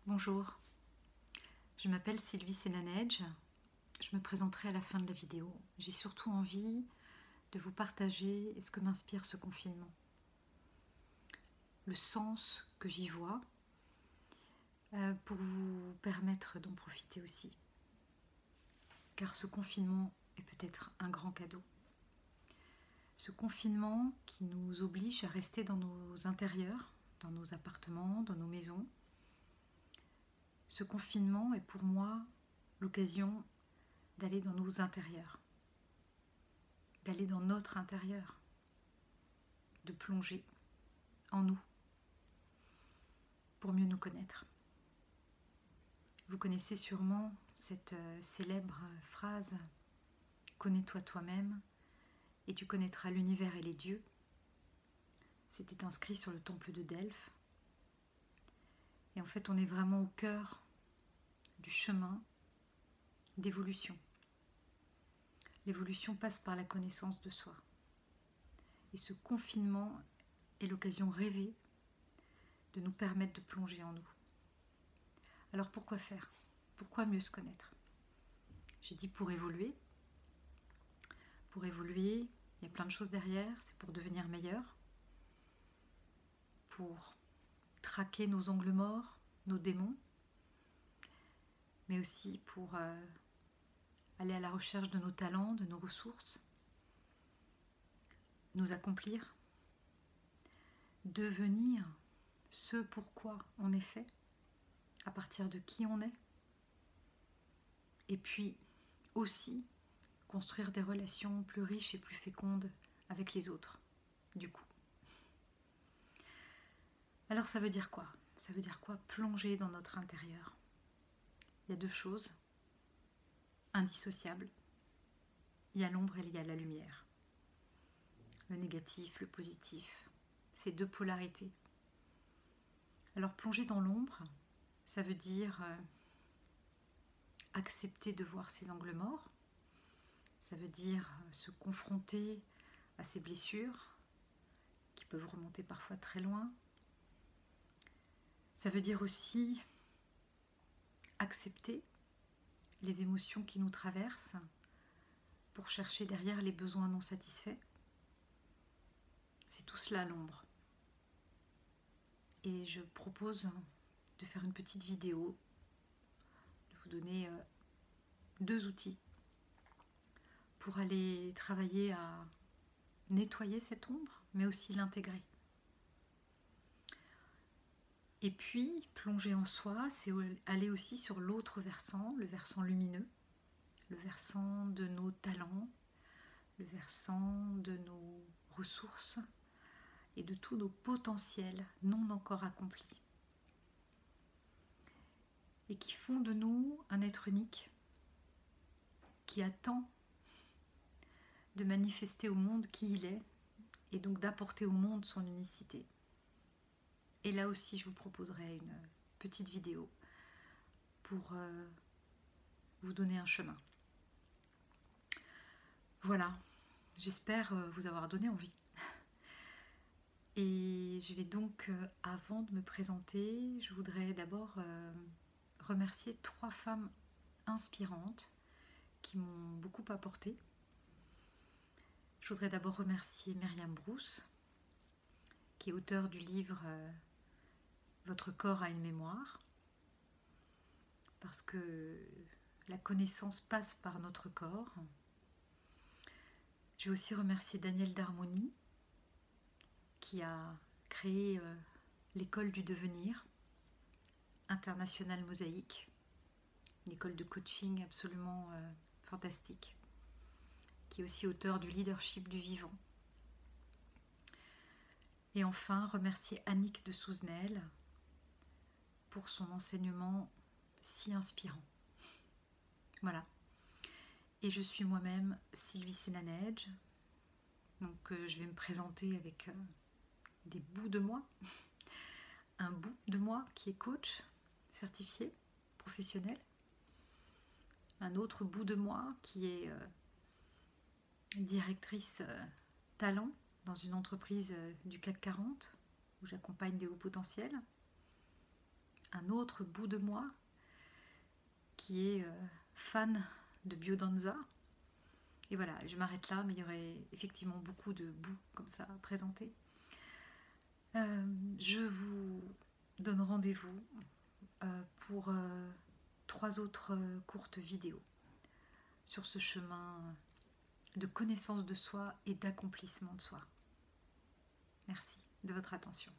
Bonjour, je m'appelle Sylvie Sénanedge. Je me présenterai à la fin de la vidéo. J'ai surtout envie de vous partager ce que m'inspire ce confinement. Le sens que j'y vois pour vous permettre d'en profiter aussi. Car ce confinement est peut-être un grand cadeau. Ce confinement qui nous oblige à rester dans nos intérieurs, dans nos appartements, dans nos maisons. Ce confinement est pour moi l'occasion d'aller dans nos intérieurs, d'aller dans notre intérieur, de plonger en nous pour mieux nous connaître. Vous connaissez sûrement cette célèbre phrase « Connais-toi toi-même et tu connaîtras l'univers et les dieux ». C'était inscrit sur le temple de Delphes. Et en fait, on est vraiment au cœur du chemin d'évolution. L'évolution passe par la connaissance de soi. Et ce confinement est l'occasion rêvée de nous permettre de plonger en nous. Alors pourquoi faire? Pourquoi mieux se connaître? J'ai dit pour évoluer. Pour évoluer, il y a plein de choses derrière. C'est pour devenir meilleur. Pour traquer nos angles morts, nos démons. Mais aussi pour aller à la recherche de nos talents, de nos ressources. Nous accomplir. Devenir ce pourquoi on est fait. À partir de qui on est. Et puis aussi construire des relations plus riches et plus fécondes avec les autres, du coup. Alors ça veut dire quoi? Ça veut dire quoi? Plonger dans notre intérieur. Il y a deux choses indissociables. Il y a l'ombre et il y a la lumière. Le négatif, le positif. Ces deux polarités. Alors plonger dans l'ombre, ça veut dire accepter de voir ses angles morts. Ça veut dire se confronter à ses blessures, qui peuvent remonter parfois très loin. Ça veut dire aussi accepter les émotions qui nous traversent pour chercher derrière les besoins non satisfaits. C'est tout cela l'ombre. Et je propose de faire une petite vidéo, de vous donner deux outils pour aller travailler à nettoyer cette ombre, mais aussi l'intégrer. Et puis, plonger en soi, c'est aller aussi sur l'autre versant, le versant lumineux, le versant de nos talents, le versant de nos ressources et de tous nos potentiels non encore accomplis. Et qui font de nous un être unique qui attend de manifester au monde qui il est et donc d'apporter au monde son unicité. Et là aussi, je vous proposerai une petite vidéo pour vous donner un chemin. Voilà, j'espère vous avoir donné envie. Et je vais donc, avant de me présenter, je voudrais d'abord remercier 3 femmes inspirantes qui m'ont beaucoup apporté. Je voudrais d'abord remercier Myriam Brousse, qui est auteure du livre Votre corps a une mémoire, parce que la connaissance passe par notre corps. Je vais aussi remercier Daniel Darmoni, qui a créé l'école du devenir, International Mosaïque, une école de coaching absolument fantastique, qui est aussi auteur du leadership du vivant. Et enfin, remercier Annick de Souzenel pour son enseignement si inspirant. Voilà. Et je suis moi-même Sylvie Sénanedge. Donc je vais me présenter avec des bouts de moi. Un bout de moi qui est coach certifié, professionnel. Un autre bout de moi qui est directrice talent dans une entreprise du CAC 40 où j'accompagne des hauts potentiels. Un un autre bout de moi qui est fan de biodanza. Et voilà, je m'arrête là, mais il y aurait effectivement beaucoup de bouts comme ça à présenter. Je vous donne rendez-vous pour 3 autres courtes vidéos sur ce chemin de connaissance de soi et d'accomplissement de soi. Merci de votre attention.